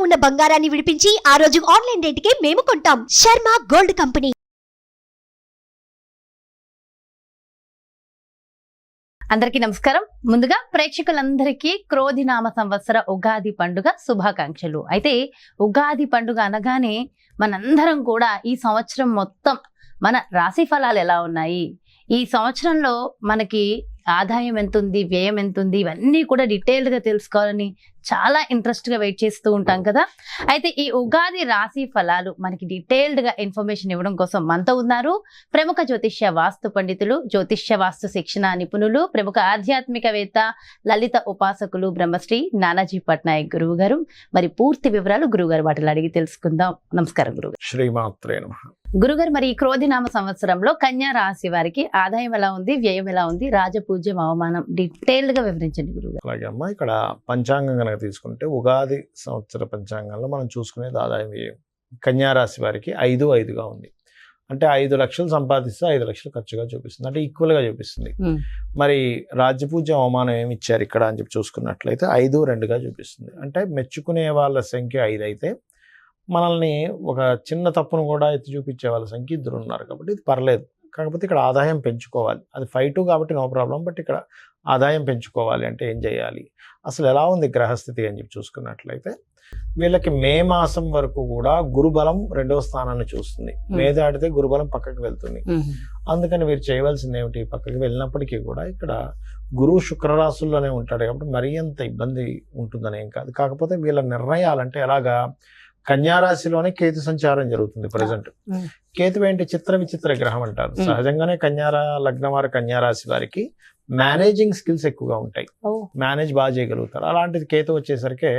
ఉన్న బంగారాన్ని విడిపించి ఆ రోజు ఆన్లైన్ రేటుకే మేము కొంటాం. Sharma gold company. అందరికీ నమస్కారం. ముందుగా ప్రేక్షకులందరికీ క్రోధినామ సంవత్సర ఉగాది పండుగ శుభాకాంక్షలు. అయితే ఉగాది పండుగ అనగానే మనందరం కూడా ఈ సంవత్సరం మొత్తం మన రాశి ఫలాలు ఎలా ఉన్నాయి, ఈ సంవత్సరంలో మనకి ఆదాయం ఎంత ఉంది, వ్యయం ఎంత ఉంది, ఇవన్నీ కూడా డీటెయిల్డ్గా తెలుసుకోవాలని చాలా ఇంట్రెస్ట్గా వెయిట్ చేస్తూ ఉంటాం కదా. అయితే ఈ ఉగాది రాశి ఫలాలు మనకి డీటెయిల్డ్గా ఇన్ఫర్మేషన్ ఇవ్వడం కోసం మనతో ఉన్నారు ప్రముఖ జ్యోతిష్య వాస్తు పండితులు, జ్యోతిష్య వాస్తు శిక్షణ నిపుణులు, ప్రముఖ ఆధ్యాత్మికవేత్త, లలిత ఉపాసకులు బ్రహ్మశ్రీ నానాజీ పట్నాయక్ గురువు గారు. మరి పూర్తి వివరాలు గురువుగారు వాటిని అడిగి తెలుసుకుందాం. నమస్కారం గురుగారు. శ్రీమాత్రే నమః. గురుగారు, మరి ఈ క్రోధినామ సంవత్సరంలో కన్యా రాశి వారికి ఆదాయం ఎలా ఉంది, వ్యయం ఎలా ఉంది, రాజపూజ్యం, అవమానం డీటెయిల్డ్ గా వివరించండి గురుగారు. అలాగే అమ్మా, ఇక్కడ పంచాంగం కనుక తీసుకుంటే ఉగాది సంవత్సర పంచాంగంలో మనం చూసుకునేది ఆదాయం వ్యయం కన్యా రాశి వారికి 5-5గా ఉంది. అంటే 5 లక్షలు సంపాదిస్తే 5 లక్షలు ఖర్చుగా చూపిస్తుంది, అంటే ఈక్వల్గా చూపిస్తుంది. మరి రాజ్యపూజ్యం అవమానం ఏమి ఇచ్చారు ఇక్కడ అని చెప్పి చూసుకున్నట్లయితే 5-2గా చూపిస్తుంది. అంటే మెచ్చుకునే వాళ్ళ సంఖ్య 5 అయితే మనల్ని ఒక చిన్న తప్పును కూడా ఎత్తి చూపించే వాళ్ళ సంఖ్య 2 ఉన్నారు, కాబట్టి ఇది పర్లేదు. కాకపోతే ఇక్కడ ఆదాయం పెంచుకోవాలి. అది 5-2 కాబట్టి నో ప్రాబ్లం. బట్ ఇక్కడ ఆదాయం పెంచుకోవాలి అంటే ఏం చేయాలి, అసలు ఎలా ఉంది గ్రహస్థితి అని చెప్పి చూసుకున్నట్లయితే వీళ్ళకి మే మాసం వరకు కూడా గురుబలం 2వ స్థానాన్ని చూస్తుంది. మే దాటితే గురుబలం పక్కకి వెళ్తుంది. అందుకని వీరు చేయవలసింది ఏమిటి, పక్కకి వెళ్ళినప్పటికీ కూడా ఇక్కడ గురువు శుక్రరాశుల్లోనే ఉంటాడు కాబట్టి మరీ అంత ఇబ్బంది ఉంటుందని ఏం కాదు. కాకపోతే వీళ్ళ నిర్ణయాలంటే ఎలాగా, కన్యారాశిలోనే కేతు సంచారం జరుగుతుంది ప్రజెంట్. కేతు ఏంటి, చిత్ర విచిత్ర గ్రహం అంటారు. సహజంగానే లగ్నం వారి కన్యారాశి వారికి మేనేజింగ్ స్కిల్స్ ఎక్కువగా ఉంటాయి, మేనేజ్ బాగా చేయగలుగుతారు. అలాంటిది కేతు వచ్చేసరికి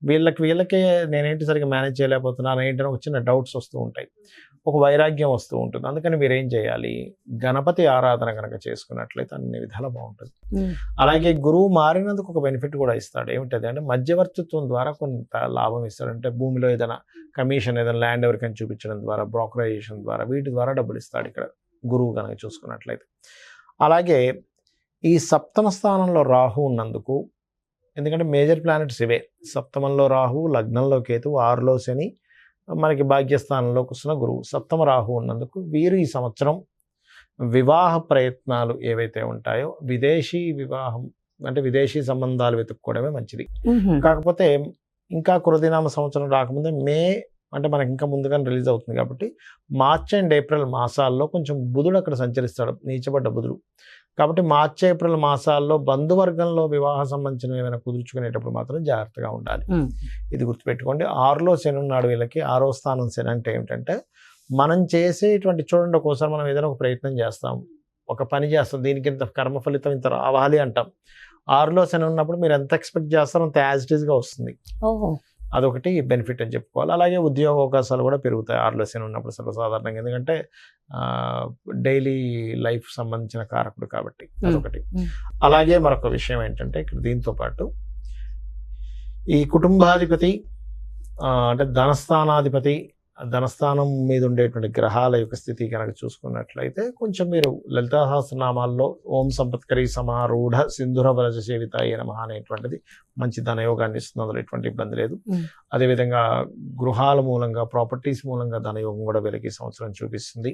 వీళ్ళకే నేనేంటి సరిగ్గా మేనేజ్ చేయలేకపోతున్నాను ఏంటని ఒక చిన్న డౌట్స్ వస్తూ ఉంటాయి, ఒక వైరాగ్యం వస్తూ ఉంటుంది. అందుకని మీరు ఏం చేయాలి, గణపతి ఆరాధన కనుక చేసుకున్నట్లయితే అన్ని విధాలా బాగుంటుంది. అలాగే గురువు మారినందుకు ఒక బెనిఫిట్ కూడా ఇస్తాడు. ఏమిటది అంటే మధ్యవర్తిత్వం ద్వారా కొంత లాభం ఇస్తాడు. అంటే భూమిలో ఏదైనా కమిషన్, ఏదైనా ల్యాండ్ ఎవరికైనా చూపించడం ద్వారా, బ్రోకరైజేషన్ ద్వారా, వీటి ద్వారా డబ్బులు ఇస్తాడు ఇక్కడ గురువు కనుక చూసుకున్నట్లయితే. అలాగే ఈ సప్తమ స్థానంలో రాహు ఉన్నందుకు, ఎందుకంటే మేజర్ ప్లానెట్స్ ఇవే, సప్తమంలో రాహు, లగ్నంలో కేతు, 6లో శని, మనకి భాగ్యస్థానంలోకి వస్తున్న గురువు, సప్తమ రాహు ఉన్నందుకు వీరు ఈ సంవత్సరం వివాహ ప్రయత్నాలు ఏవైతే ఉంటాయో విదేశీ వివాహం అంటే విదేశీ సంబంధాలు వెతుక్కోవడమే మంచిది. కాకపోతే ఇంకా క్రోధినామ సంవత్సరం రాకముందే అంటే మనకి ఇంకా ముందుగానే రిలీజ్ అవుతుంది కాబట్టి మార్చ్ అండ్ ఏప్రిల్ మాసాల్లో కొంచెం బుధుడు అక్కడ సంచరిస్తాడు, నీచబడ్డ బుధుడు. కాబట్టి మార్చి ఏప్రిల్ మాసాల్లో బంధువర్గంలో వివాహ సంబంధించిన ఏమైనా కుదుర్చుకునేటప్పుడు మాత్రం జాగ్రత్తగా ఉండాలి. ఇది గుర్తుపెట్టుకోండి. 6లో శని ఉన్నాడు వీళ్ళకి. 6వ స్థానం శని అంటే ఏమిటంటే మనం చేసేటువంటి, చూడండి, ఒక్కోసారి మనం ఏదైనా ఒక ప్రయత్నం చేస్తాం, ఒక పని చేస్తాం, దీనికి ఇంత కర్మ ఫలితం ఇంత రావాలి అంటాం. 6లో శని ఉన్నప్పుడు మీరు ఎంత ఎక్స్పెక్ట్ చేస్తారో అంత యాజ్ ఇట్ ఈస్గా వస్తుంది. అదొకటి బెనిఫిట్ అని చెప్పుకోవాలి. అలాగే ఉద్యోగ అవకాశాలు కూడా పెరుగుతాయి 6లో శని ఉన్నప్పుడు సర్వసాధారణంగా, ఎందుకంటే డైలీ లైఫ్ సంబంధించిన కారకుడు కాబట్టి అదొకటి. అలాగే మరొక విషయం ఏంటంటే ఇక్కడ దీంతో పాటు ఈ కుటుంబాధిపతి అంటే ధనస్థానాధిపతి, ధనస్థానం మీద ఉండేటువంటి గ్రహాల యొక్క స్థితి కనుక చూసుకున్నట్లయితే కొంచెం మీరు లలితా సహస్రనామాల్లో ఓం సంపత్కరీ సమారూఢ సింధుర వరజ సేవితాయ నమః అనేటువంటిది మంచి ధనయోగాన్ని ఇస్తుంది, అందులో ఎటువంటి ఇబ్బంది లేదు. అదేవిధంగా గృహాల మూలంగా, ప్రాపర్టీస్ మూలంగా ధనయోగం కూడా వీళ్ళకి సంవత్సరం చూపిస్తుంది.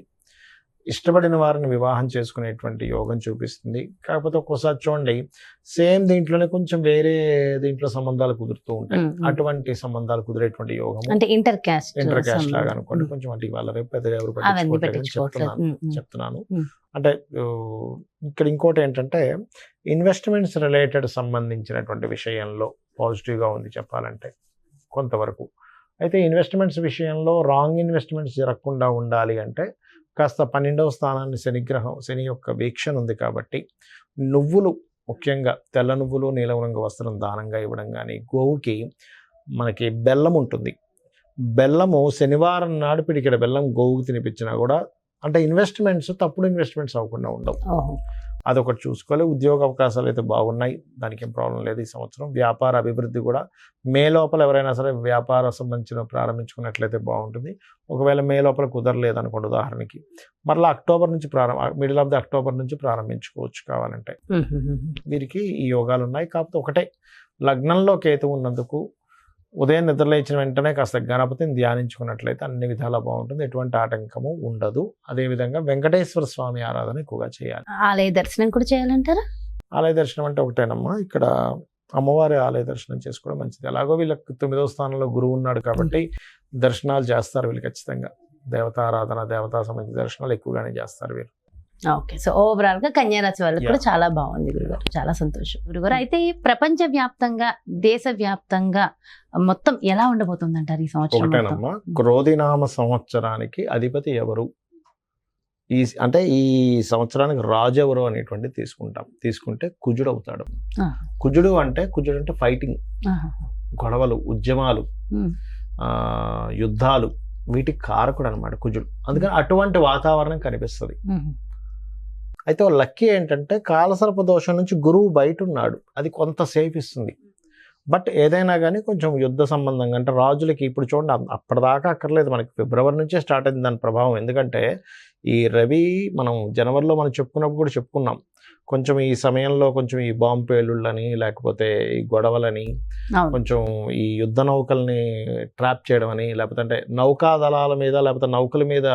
ఇష్టపడిన వారిని వివాహం చేసుకునేటువంటి యోగం చూపిస్తుంది. కాకపోతే ఒక్కోసారి చూడండి, సేమ్ దీంట్లోనే కొంచెం వేరే దీంట్లో సంబంధాలు కుదురుతూ ఉంటాయి. అటువంటి సంబంధాలు కుదిరేటువంటి యోగం అంటే ఇంటర్ క్యాస్ట్ లాగా అనుకోండి. కొంచెం అంటే వాళ్ళ రేపు పెద్దగా ఎవరు చెప్తున్నాను. అంటే ఇక్కడ ఇంకోటి ఏంటంటే ఇన్వెస్ట్మెంట్స్ రిలేటెడ్ సంబంధించినటువంటి విషయంలో పాజిటివ్గా ఉంది చెప్పాలంటే కొంతవరకు. అయితే ఇన్వెస్ట్మెంట్స్ విషయంలో రాంగ్ ఇన్వెస్ట్మెంట్స్ జరగకుండా ఉండాలి అంటే కాస్త 12వ స్థానాన్ని శని యొక్క వీక్షణ ఉంది కాబట్టి నువ్వులు, ముఖ్యంగా తెల్ల నువ్వులు, నీలం రంగు వస్త్రం దానంగా ఇవ్వడం కానీ, గోవుకి మనకి బెల్లం ఉంటుంది, బెల్లము శనివారం నాడు పిడికెడ బెల్లం గోవుకి తినిపించినా కూడా అంటే ఇన్వెస్ట్మెంట్స్ తప్పుడు ఇన్వెస్ట్మెంట్స్ అవ్వకుండా ఉండవు. అదొకటి చూసుకోవాలి. ఉద్యోగ అవకాశాలు అయితే బాగున్నాయి, దానికి ఏం ప్రాబ్లం లేదు ఈ సంవత్సరం. వ్యాపార అభివృద్ధి కూడా మే లోపల ఎవరైనా సరే వ్యాపార సంబంధించిన ప్రారంభించుకున్నట్లయితే బాగుంటుంది. ఒకవేళ మే లోపల కుదరలేదు అనుకోండి, ఉదాహరణకి మరలా అక్టోబర్ నుంచి మిడిల్ ఆఫ్ ది అక్టోబర్ నుంచి ప్రారంభించుకోవచ్చు కావాలంటే. వీరికి ఈ యోగాలు ఉన్నాయి. కాకపోతే ఒకటే, లగ్నంలో కేతు ఉన్నందుకు ఉదయం నిద్రలేచిన వెంటనే కాస్త గణపతిని ధ్యానించుకున్నట్లయితే అన్ని విధాలా బాగుంటుంది, ఎటువంటి ఆటంకము ఉండదు. అదేవిధంగా వెంకటేశ్వర స్వామి ఆరాధన ఎక్కువగా చేయాలి. ఆలయ దర్శనం కూడా చేయాలంటారా? ఆలయ దర్శనం అంటే ఒకటేనమ్మా, ఇక్కడ అమ్మవారి ఆలయ దర్శనం చేసుకోవడం మంచిది. అలాగో వీళ్ళకి 9వ స్థానంలో గురువు ఉన్నాడు కాబట్టి దర్శనాలు చేస్తారు వీళ్ళు ఖచ్చితంగా. దేవతారాధన, దేవతా సంబంధించిన దర్శనాలు ఎక్కువగానే చేస్తారు వీళ్ళు. ఓకే, సో ఓవరాల్ గా కన్యా రాశి వాళ్ళకి కూడా చాలా బాగుంది గురుగారు, చాలా సంతోషం గురుగారు. అయితే ప్రపంచ వ్యాప్తంగా, దేశ వ్యాప్తంగా మొత్తం ఎలా ఉండబోతుంది అంటారు ఈ సంవత్సరం మొత్తం? ఒకటేనమ్మా, క్రోధినామ సంవత్సరానికి అధిపతి ఎవరు, అంటే ఈ సంవత్సరానికి రాజు ఎవరు అనేటువంటి తీసుకుంటే కుజుడు అవుతాడు. కుజుడు అంటే ఫైటింగ్, గొడవలు, ఉద్యమాలు, యుద్ధాలు, వీటికి కారకుడు అనమాట కుజుడు. అందుకని అటువంటి వాతావరణం కనిపిస్తుంది. అయితే లక్కీ ఏంటంటే కాలసర్ప దోషం నుంచి గురువు బయట ఉన్నాడు, అది కొంత సేఫ్ ఇస్తుంది. బట్ ఏదైనా కానీ కొంచెం యుద్ధ సంబంధంగా, అంటే రాజులకి ఇప్పుడు చూడండి అప్పటిదాకా అక్కర్లేదు, మనకి ఫిబ్రవరి నుంచే స్టార్ట్ అయింది దాని ప్రభావం. ఎందుకంటే ఈ రవి మనం జనవరిలో మనం చెప్పుకున్నప్పుడు కూడా చెప్పుకున్నాం, కొంచెం ఈ సమయంలో కొంచెం ఈ బాంబు పేలుళ్ళని, లేకపోతే ఈ గొడవలని, కొంచెం ఈ యుద్ధ నౌకల్ని ట్రాప్ చేయడం అని, లేకపోతే అంటే నౌకా దళాల మీద, లేకపోతే నౌకల మీద,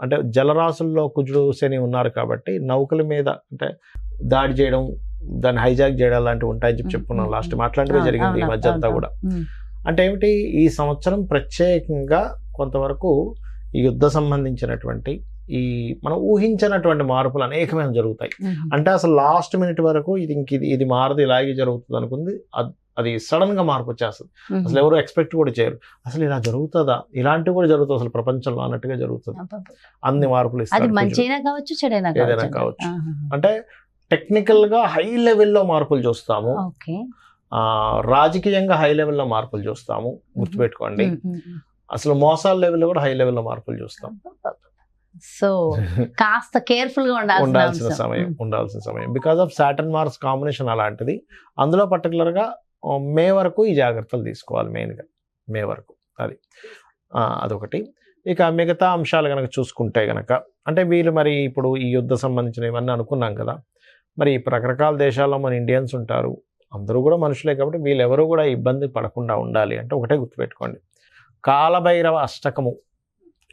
అంటే జలరాశుల్లో కుజుడు శని ఉన్నారు కాబట్టి నౌకల మీద అంటే దాడి చేయడం, దాన్ని హైజాక్ చేయడం లాంటివి ఉంటాయని చెప్పుకున్నాం లాస్ట్. అట్లాంటివే జరిగింది ఈ మధ్య అంతా కూడా. అంటే ఏమిటి, ఈ సంవత్సరం ప్రత్యేకంగా కొంతవరకు ఈ యుద్ధ సంబంధించినటువంటి ఈ మనం ఊహించినటువంటి మార్పులు అనేకమైన జరుగుతాయి. అంటే అసలు లాస్ట్ మినిట్ వరకు ఇది మారదు, ఇలాగే జరుగుతుంది అనుకుంది, అది సడన్ గా మార్పు వచ్చేస్తుంది. అసలు ఎవరు ఎక్స్పెక్ట్ కూడా చేయరు, అసలు ఇలా జరుగుతుందా, ఇలాంటివి కూడా జరుగుతుంది అసలు ప్రపంచంలో అన్నట్టుగా జరుగుతుంది. అన్ని మార్పులు ఏదైనా కావచ్చు. అంటే టెక్నికల్ గా హై లెవెల్లో మార్పులు చూస్తాము, రాజకీయంగా హై లెవెల్లో మార్పులు చూస్తాము, గుర్తుపెట్టుకోండి. అసలు మోసాల లెవెల్లో కూడా హై లెవెల్లో మార్పులు చూస్తాం. సో కాస్త కేర్ఫుల్ గా ఉండాల్సిన సమయం because of Saturn Mars combination అలాంటిది. అందులో పర్టికులర్ గా మే వరకు ఈ జాగ్రత్తలు తీసుకోవాలి, మెయిన్గా మే వరకు. అదొకటి. ఇక మిగతా అంశాలు కనుక చూసుకుంటే గనక, అంటే వీళ్ళు మరి ఇప్పుడు ఈ యుద్ధ సంబంధించిన ఇవన్నీ అనుకున్నాం కదా, మరి రకరకాల దేశాల్లో మన ఇండియన్స్ ఉంటారు, అందరూ కూడా మనుషులే కాబట్టి వీళ్ళెవరూ కూడా ఇబ్బంది పడకుండా ఉండాలి అంటే ఒకటే గుర్తుపెట్టుకోండి, కాలభైరవ అష్టకము,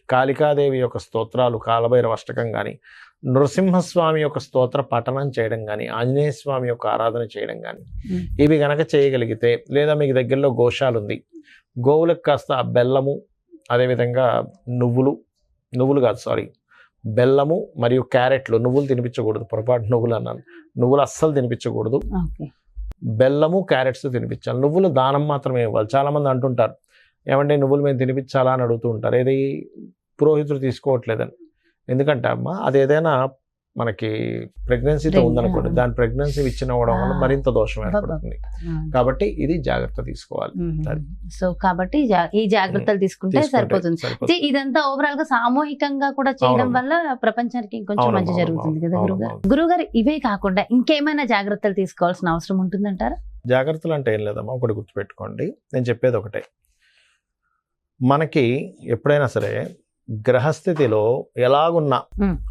కాళికాదేవి యొక్క స్తోత్రాలు, కాలభైరవ అష్టకం కానీ, నృసింహస్వామి యొక్క స్తోత్ర పఠనం చేయడం కానీ, ఆంజనేయ స్వామి యొక్క ఆరాధన చేయడం కానీ, ఇవి గనక చేయగలిగితే, లేదా మీకు దగ్గరలో గోశాల ఉంది, గోవులకు కాస్త బెల్లము, అదేవిధంగా నువ్వులు కాదు సారీ బెల్లము మరియు క్యారెట్లు, నువ్వులు తినిపించకూడదు, పొరపాటు నువ్వులు అన్నాను, నువ్వులు అస్సలు తినిపించకూడదు, బెల్లము క్యారెట్స్ తినిపించాలి. నువ్వులు దానం మాత్రమే ఇవ్వాలి. చాలామంది అంటుంటారు, ఏమంటే నువ్వులు మేము తినిపించాలా అని అడుగుతూ ఉంటారు, ఏది పురోహితుడు తీసుకోవట్లేదని. ఎందుకంటే అమ్మ అది ఏదైనా మనకి ప్రెగ్నెన్సీతో ఉందనుకోండి, దాని ప్రెగ్నెన్సీ ఇచ్చినవ్వడం వల్ల మరింత దోషం ఏర్పడుతుంది. కాబట్టి ఇది జాగ్రత్త తీసుకోవాలి. సో కాబట్టి ఈ జాగ్రత్తలు తీసుకుంటే సరిపోతుంది. ఇదంతా ఓవరాల్ గా సామూహికంగా కూడా చేయడం వల్ల ప్రపంచానికి ఇంకొంచెం మంచి జరుగుతుంది కదా గురుగారు. ఇవే కాకుండా ఇంకేమైనా జాగ్రత్తలు తీసుకోవాల్సిన అవసరం ఉంటుందంటారా? జాగ్రత్తలు అంటే ఏం లేదమ్మా, ఒకటి గుర్తుపెట్టుకోండి, నేను చెప్పేది ఒకటే, మనకి ఎప్పుడైనా సరే గ్రహస్థితిలో ఎలాగున్నా,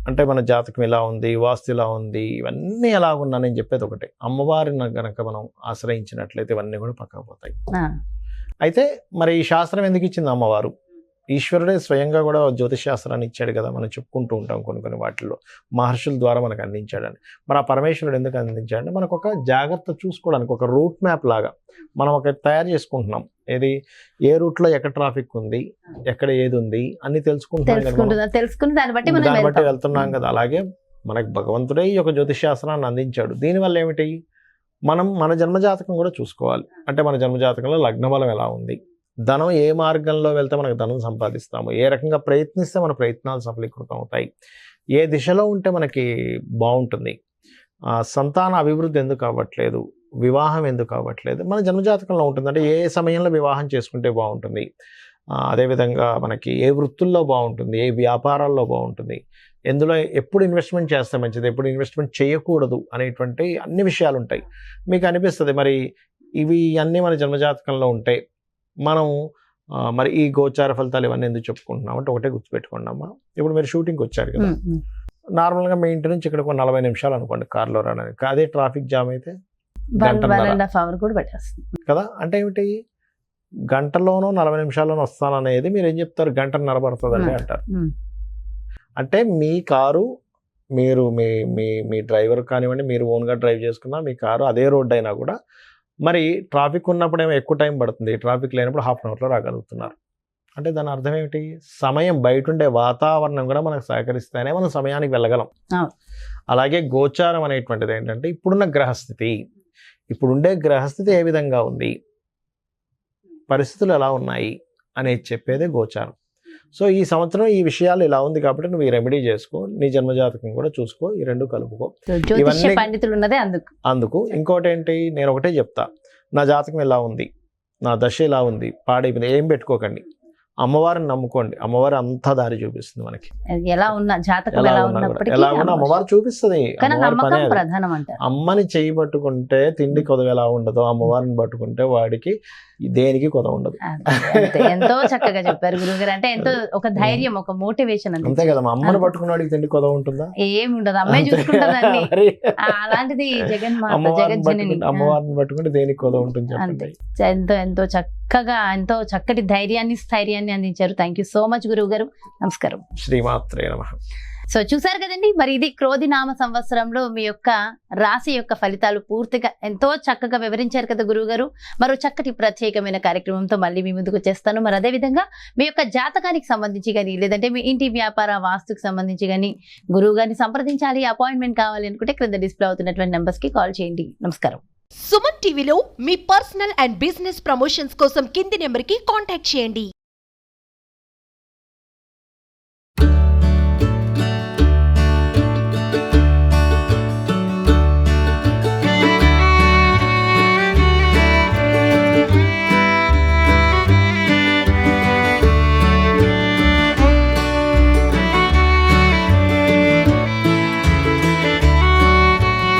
అంటే మన జాతకం ఇలా ఉంది, వాస్తు ఇలా ఉంది, ఇవన్నీ ఎలాగున్నా, నేను చెప్పేది ఒకటే, అమ్మవారిని గనక మనం ఆశ్రయించినట్లయితే ఇవన్నీ కూడా పక్కకు పోతాయి. అయితే మరి ఈ శాస్త్రం ఎందుకు ఇచ్చింది అమ్మవారు? ఈశ్వరుడే స్వయంగా కూడా జ్యోతిష్ శాస్త్రాన్ని ఇచ్చాడు కదా, మనం చెప్పుకుంటూ ఉంటాం కొన్ని వాటిల్లో, మహర్షుల ద్వారా మనకు అందించాడని. మరి ఆ పరమేశ్వరుడు ఎందుకు అందించాడంటే మనకు ఒక జాగ్రత్త చూసుకోవడానికి, ఒక రూట్ మ్యాప్ లాగా మనం ఒక తయారు చేసుకుంటున్నాం. ఏది, ఏ రూట్లో ఎక్కడ ట్రాఫిక్ ఉంది, ఎక్కడ ఏది ఉంది అన్ని తెలుసుకుని దాన్ని బట్టి వెళ్తున్నాం కదా. అలాగే మనకు భగవంతుడే ఈ యొక్క జ్యోతిష్ శాస్త్రాన్ని అందించాడు. దీనివల్ల ఏమిటి, మనం మన జన్మజాతకం కూడా చూసుకోవాలి. అంటే మన జన్మజాతకంలో లగ్నబలం ఎలా ఉంది, ధనం ఏ మార్గంలో వెళ్తే మనకు ధనం సంపాదిస్తాము, ఏ రకంగా ప్రయత్నిస్తే మన ప్రయత్నాలు సఫలీకృతం అవుతాయి, ఏ దిశలో ఉంటే మనకి బాగుంటుంది, సంతాన అభివృద్ధి ఎందుకు అవ్వట్లేదు, వివాహం ఎందుకు అవ్వట్లేదు, మన జన్మజాతకంలో ఉంటుంది. అంటే ఏ సమయంలో వివాహం చేసుకుంటే బాగుంటుంది, అదేవిధంగా మనకి ఏ వృత్తుల్లో బాగుంటుంది, ఏ వ్యాపారాల్లో బాగుంటుంది, ఎందులో ఎప్పుడు ఇన్వెస్ట్మెంట్ చేస్తే మంచిది, ఎప్పుడు ఇన్వెస్ట్మెంట్ చేయకూడదు అనేటువంటి అన్ని విషయాలు ఉంటాయి. మీకు అనిపిస్తుంది మరి ఇవి అన్నీ మన జన్మజాతకంలో ఉంటాయి, మనం మరి ఈ గోచార ఫలితాలు ఇవన్నీ ఎందుకు చెప్పుకుంటున్నాం అంటే ఒకటే గుర్తుపెట్టుకోండి అమ్మా. ఇప్పుడు మీరు షూటింగ్కి వచ్చారు కదా, నార్మల్గా మీ ఇంటి నుంచి ఇక్కడికి 40 నిమిషాలు అనుకోండి కార్లో రావడానికి, అదే ట్రాఫిక్ జామ్ అయితే 1.5 అవర్ కూడా పెట్టేస్తుంది కదా. అంటే ఏమిటి, గంటలోనో 40 నిమిషాల్లోనో వస్తాననేది మీరు ఏం చెప్తారు, గంటన్నర పడుతుందండి అంటారు. అంటే మీ కారు మీరు మీ డ్రైవర్ కానివ్వండి, మీరు ఓన్గా డ్రైవ్ చేసుకున్నా మీ కారు అదే రోడ్డు అయినా కూడా మరి ట్రాఫిక్ ఉన్నప్పుడు ఏమో ఎక్కువ టైం పడుతుంది, ట్రాఫిక్ లేనప్పుడు హాఫ్ అన్ అవర్లో రాగలుగుతున్నారు. అంటే దాని అర్థం ఏమిటి, సమయం బయట ఉండే వాతావరణం కూడా మనకు సహకరిస్తేనే మనం సమయానికి వెళ్ళగలం. అలాగే గోచారం అనేటువంటిది ఏంటంటే ఇప్పుడున్న గ్రహస్థితి, ఇప్పుడుండే గ్రహస్థితి ఏ విధంగా ఉంది, పరిస్థితులు ఎలా ఉన్నాయి అనేది చెప్పేదే గోచారం. సో ఈ సంవత్సరం ఈ విషయాలు ఇలా ఉంది కాబట్టి నువ్వు ఈ రెమెడీ చేసుకో, నీ జన్మజాతకం కూడా చూసుకో, ఈ రెండు కలుపుకో. జ్యోతిష్య పండితులు ఉన్నదే అందుకు. ఇంకోటి ఏంటి, నేను ఒకటే చెప్తా, నా జాతకం ఎలా ఉంది, నా దశ ఎలా ఉంది, పాడైపోయింది ఏం పెట్టుకోకండి, అమ్మవారిని నమ్ముకోండి, అమ్మవారు అంతా దారి చూపిస్తుంది మనకి. ఎలా ఉన్నా జాతకం ఎలా ఉన్నప్పటికీ ఎలా ఉన్నా అమ్మవారు చూపిస్తుంది. ప్రధానం అంటారు. అమ్మని చేయి పట్టుకుంటే తిండి కొదవ ఎలా ఉండదో, అమ్మవారిని పట్టుకుంటే వాడికి దేనికి కొదవ ఉండదు. ఎంతో చక్కగా చెప్పారు గురుగారు. అంటే ఎంతో ఒక ధైర్యం, ఒక మోటివేషన్ అంతే కదా. అమ్మని పట్టుకున్న వాడికి తిండి కొదవ ఉంటుందా? ఏమి ఉండదు, అమ్మాయి చూసుకుంటుందండి. అలాంటిది అమ్మవారిని పట్టుకుంటే దేనికి కొదవ ఉంటుంది? అంతే. ఎంతో ఎంతో చక్కటి ధైర్యాన్ని, స్థైర్యాన్ని అందించారు. థ్యాంక్ యూ సో మచ్ గురువు గారు. నమస్కారం. శ్రీమాత్రే నమః. సో చూసారు కదండి, మరి ఇది క్రోధినామ సంవత్సరంలో మీ యొక్క రాశి యొక్క ఫలితాలు పూర్తిగా ఎంతో చక్కగా వివరించారు కదా గురువు గారు. మరో చక్కటి ప్రత్యేకమైన కార్యక్రమంతో మళ్ళీ మీ ముందుకు వచ్చేస్తాను. మరి అదేవిధంగా మీ యొక్క జాతకానికి సంబంధించి కానీ, లేదంటే మీ ఇంటి వ్యాపార వాస్తుకు సంబంధించి కానీ గురువు గారిని సంప్రదించాలి, అపాయింట్మెంట్ కావాలి అనుకుంటే క్రింద డిస్ప్లే అవుతున్నటువంటి నెంబర్స్ కి కాల్ చేయండి. నమస్కారం. సుమన్ టీవీలో మీ పర్సనల్ అండ్ బిజినెస్ ప్రమోషన్స్ కోసం కింది నెంబర్కి కాంటాక్ట్ చేయండి.